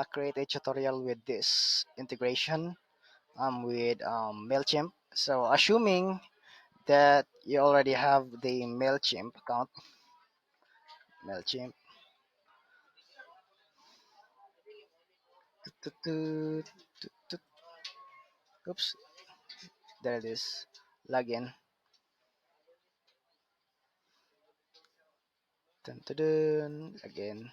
create a tutorial with this integration with Mailchimp. So assuming that you already have the Mailchimp account, Mailchimp, toot, toot, toot, toot. Oops, there it is. Login. Dun, dun, dun. Again.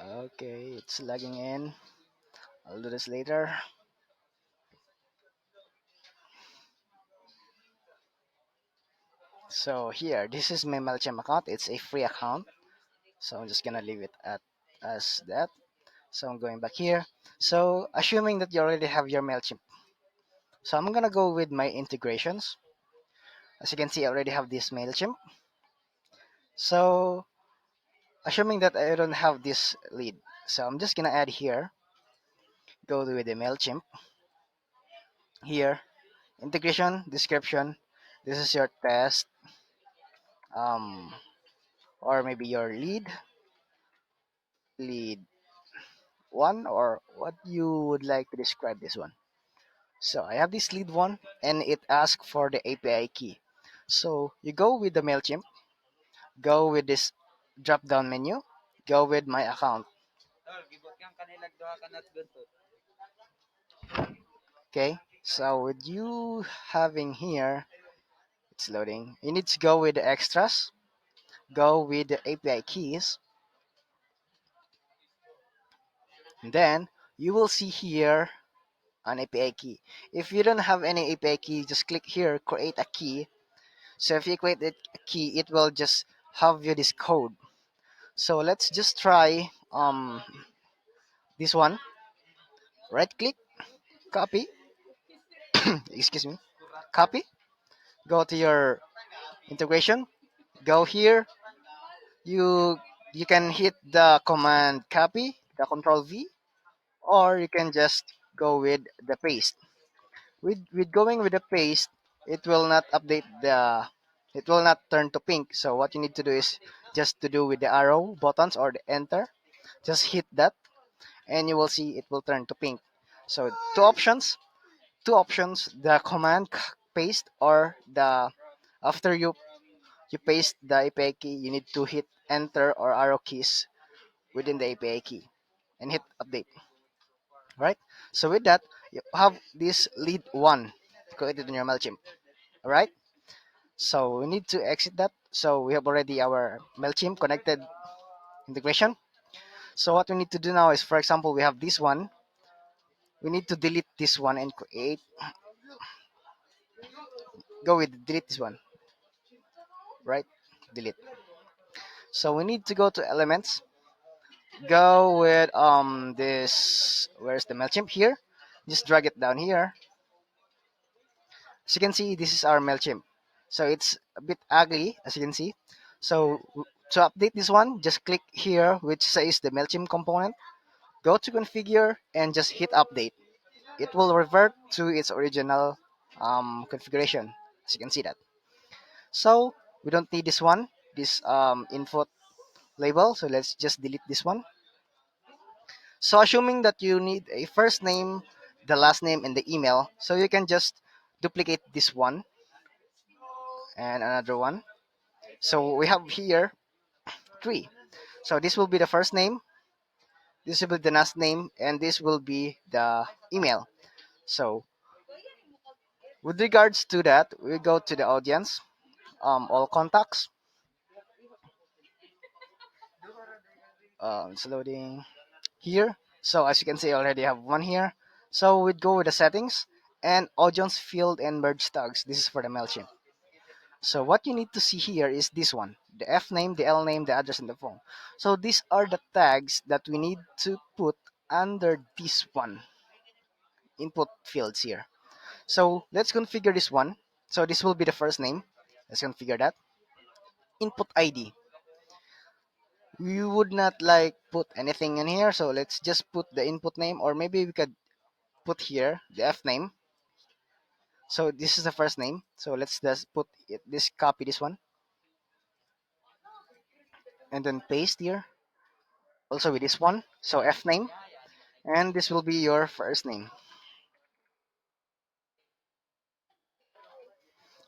Okay, it's logging in. I'll do this later. So here, this is my Mailchimp account. It's a free account. So I'm just gonna leave it at as that. So I'm going back here. So assuming that you already have your Mailchimp. So I'm gonna go with my integrations. As you can see, I already have this Mailchimp. So assuming that I don't have this lead. So I'm just gonna add here. Go with the Mailchimp. Here, integration, description. This is your test. Um or maybe your lead one, or what you would like to describe this one. So I have this lead one and it asks for the API key. So you go with the MailChimp, go with this drop down menu, go with my account. Okay, so with you having here, it's loading. You need to go with the extras, go with the API keys, and then you will see here an API key. If you don't have any API key, just click here, create a key. So if you create a key, it will just have you this code. So let's just try this one. Right click, copy, excuse me, copy. Go to your integration. Go here. You you can hit the command copy, the control V, or you can just go with the paste. With going with the paste, it will not update the it will not turn to pink. So what you need to do is just to do with the arrow buttons or the enter. Just hit that and you will see it will turn to pink. So two options, the command paste, or the after you paste the API key, you need to hit enter or arrow keys within the API key and hit update. Right? So with that, you have this lead one created in your MailChimp. Alright? So we need to exit that. So we have already our MailChimp connected integration. So what we need to do now is, for example, we have this one. We need to delete this one and create. Go with delete this one. Right? Delete. So we need to go to elements. Go with this. Where's the Mailchimp here? Just drag it down here. As you can see, this is our Mailchimp. So it's a bit ugly, as you can see. So to update this one, just click here, which says the Mailchimp component. Go to configure and just hit update. It will revert to its original configuration, as you can see that. So we don't need this one, this input label. So let's just delete this one. So assuming that you need a first name, the last name, and the email, so you can just duplicate this one and another one. So we have here three. So this will be the first name, this will be the last name, and this will be the email. So with regards to that, we go to the audience, all contacts. It's loading here. So as you can see, I already have one here. So we'd go with the settings and audience field and merge tags. This is for the Mailchimp. So what you need to see here is this one, the F name, the L name, the address, and the phone. So these are the tags that we need to put under this one, input fields here. So let's configure this one. So this will be the first name. Let's configure that. Input ID. We would not like put anything in here. So let's just put the input name, or maybe we could put here the F name. So this is the first name. So let's just put it, this copy this one. and then paste here. Also with this one, so F name, and this will be your first name.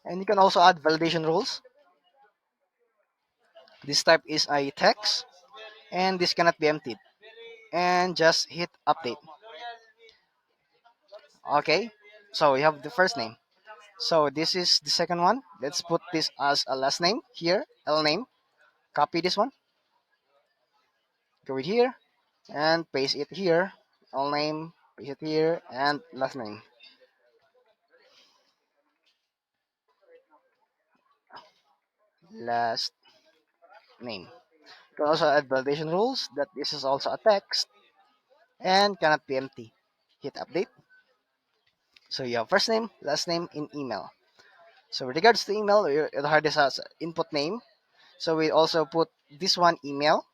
And you can also add validation rules. This type is a text, and this cannot be emptied. And just hit update. Okay, so we have the first name. So this is the second one. Let's put this as a last name here, L name. Copy this one, go it here, and paste it here. L name, paste it here, and last name. Last name. You can also add validation rules that this is also a text and cannot be empty. Hit update. So you have first name, last name in email. So with regards to email, it had this as input name. So we also put this one email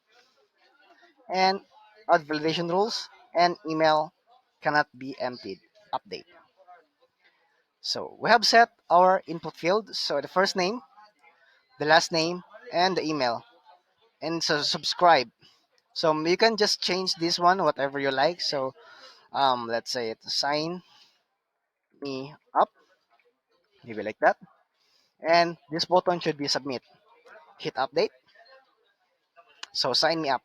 and add validation rules and email cannot be emptied. Update. So we have set our input field. So the first name, the last name, and the email. And so subscribe. So you can just change this one whatever you like. So let's say it sign me up, maybe like that. And this button should be submit. Hit update. So sign me up.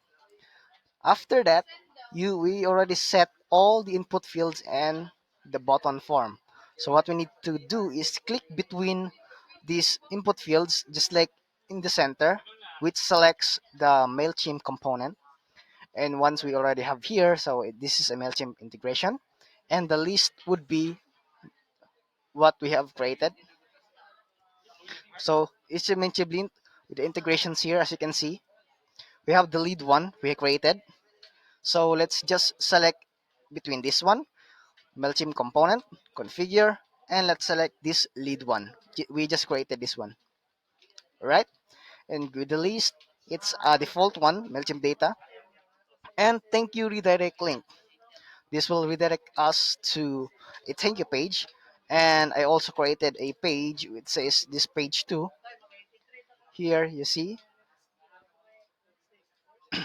After that, you we already set all the input fields and the button form. So what we need to do is click between these input fields, just like in the center, which selects the Mailchimp component. And once we already have here, so this is a Mailchimp integration, and the list would be what we have created. So it's a Mailchimp link with the integrations here, as you can see. We have the lead one we created. So let's just select between this one, Mailchimp component, configure, and let's select this lead one. We just created this one, right? And with the list, it's a default one, Mailchimp data, and thank you redirect link. This will redirect us to a thank you page. And I also created a page which says this page 2. Here you see.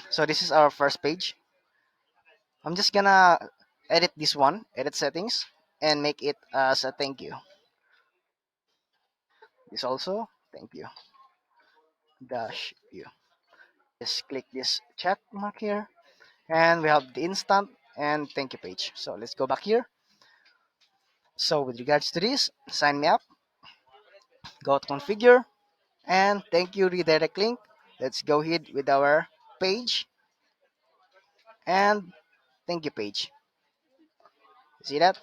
So this is our first page. I'm just gonna edit this one, edit settings, and make it as a thank you. This also, thank you, dash you. Just click this check mark here, and we have the instant and thank you page. So let's go back here. So with regards to this, sign me up, go to configure, and thank you redirect link. Let's go ahead with our page and thank you page. See that?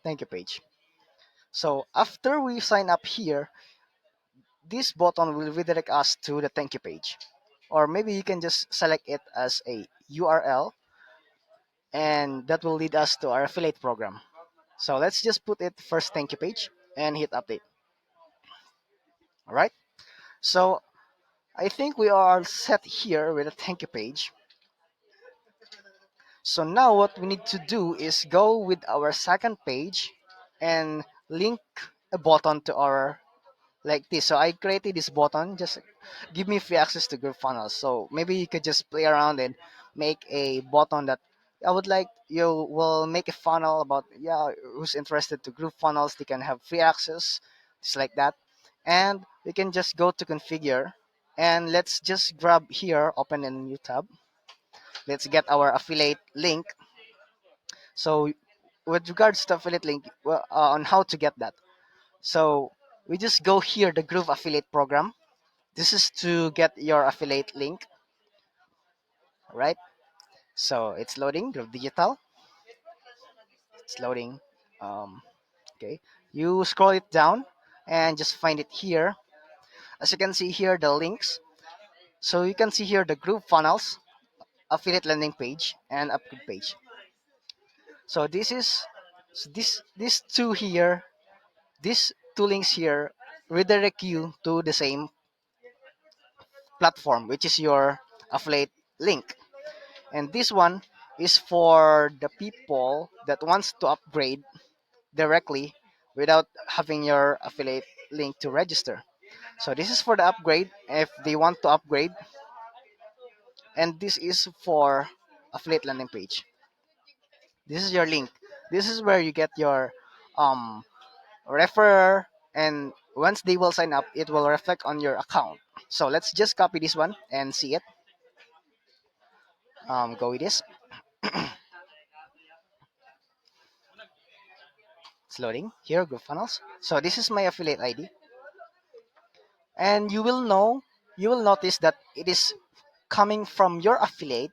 Thank you page. So after we sign up here, this button will redirect us to the thank you page. Or maybe you can just select it as a URL, and that will lead us to our affiliate program. So let's just put it first thank you page and hit update. All right. So I think we are set here with a thank you page. So now what we need to do is go with our second page and link a button to our like this. So I created this button, just give me free access to GrooveFunnels. So maybe you could just play around and make a button that I would like you will make a funnel about who's interested to GrooveFunnels. They can have free access, just like that. And we can just go to configure and let's just grab here, open a new tab. Let's get our affiliate link. So with regards to affiliate link, well, on how to get that. So we just go here, the Groove Affiliate Program. This is to get your affiliate link, right? So it's loading, Groove Digital. It's loading. Um, okay. You scroll it down and just find it here. As you can see here, the links. So you can see here the Groove Funnels, affiliate landing page, and upgrade page. So these two here, these two links here redirect you to the same platform, which is your affiliate link. And this one is for the people that wants to upgrade directly without having your affiliate link to register. So this is for the upgrade. If they want to upgrade, and this is for affiliate landing page. This is your link. This is where you get your um referrer, and once they will sign up, it will reflect on your account. So let's just copy this one and see it. Go with this. It's loading here, GrooveFunnels. So this is my affiliate ID, and you will notice that it is coming from your affiliate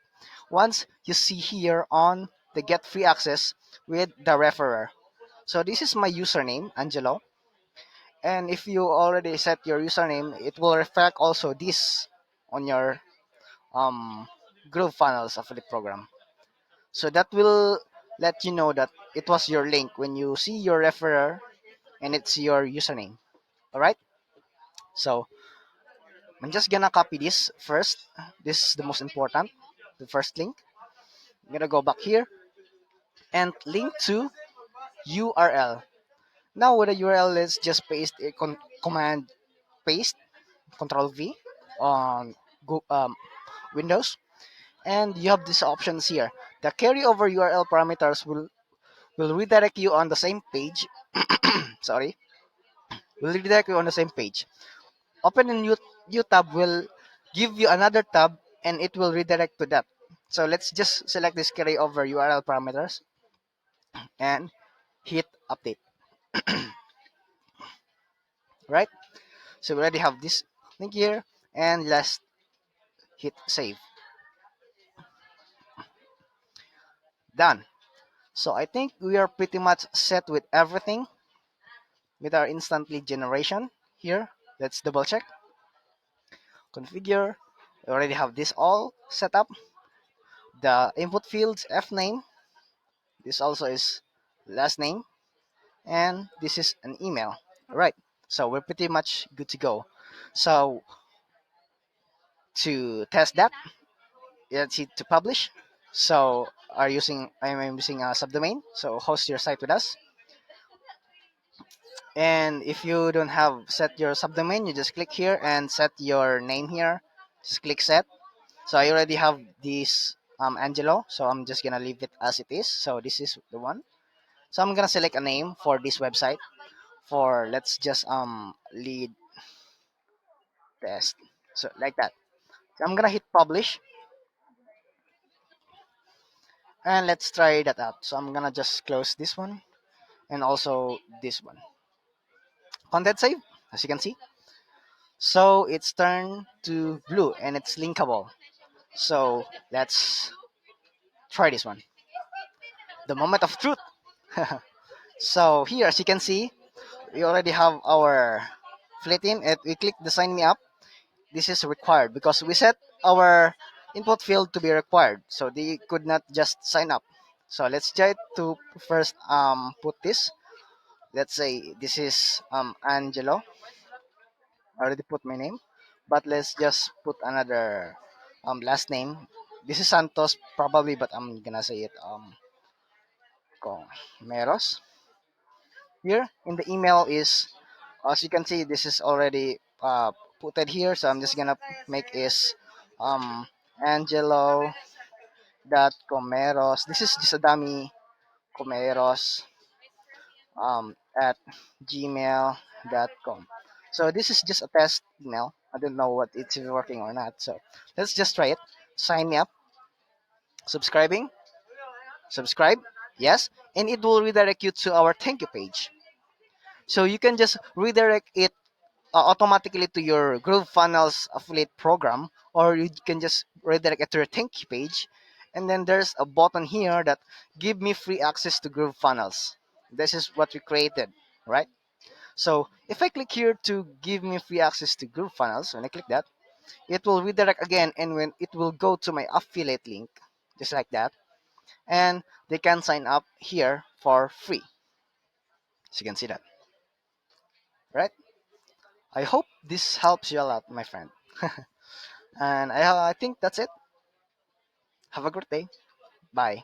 once you see here on the get free access with the referrer. So this is my username, Angelo, and if you already set your username, it will reflect also this on your um, GrooveFunnels affiliate program. So that will let you know that it was your link when you see your referrer and it's your username. All right. So I'm just gonna copy this first. This is the most important, the first link. I'm gonna go back here and link to URL. Now with the URL, let's just paste a command paste, Control V on Windows, and you have these options here. The carryover URL parameters will redirect you on the same page. Sorry, will redirect you on the same page. Open a new tab will give you another tab, and it will redirect to that. So let's just select this carryover URL parameters and hit update. Right? So we already have this link here, and let's hit save. Done. So I think we are pretty much set with everything with our instant lead generation here. Let's double check. Configure. We already have this all set up. The input fields F name. This also is last name, and this is an email. All right. So we're pretty much good to go. So to test that, let's hit to publish. So I'm using a subdomain. So host your site with us. And if you don't have set your subdomain, you just click here and set your name here. Just click set. So I already have this Angelo, so I'm just gonna leave it as it is. So this is the one. So I'm gonna select a name for this website. For let's just lead test. So like that. So I'm gonna hit publish, and let's try that out. So I'm gonna just close this one and also this one. Content save, as you can see. So it's turned to blue and it's linkable. So let's try this one. The moment of truth. So here, as you can see, we already have our flit in. And we click the sign me up. This is required because we set our input field to be required. So they could not just sign up. So let's try to first put this. Let's say this is Angelo. I already put my name, but let's just put another last name. This is Santos probably, but I'm gonna say it Comeros. Here in the email is, as you can see, this is already putted here. So I'm just gonna make is Angelo dot Comeros. This is just a dummy Comeros at gmail.com. So this is just a test email. I don't know what it's working or not. So let's just try it. Sign me up, subscribing, subscribe, yes, and it will redirect you to our thank you page. So you can just redirect it automatically to your GrooveFunnels affiliate program, or you can just redirect it to your thank you page. And then there's a button here that give me free access to GrooveFunnels. This is what we created, right? So if I click here to give me free access to GrooveFunnels, when I click that, it will redirect again, and when it will go to my affiliate link, just like that, and they can sign up here for free. So you can see that, right? I hope this helps you a lot, my friend. And I think that's it. Have a great day. Bye.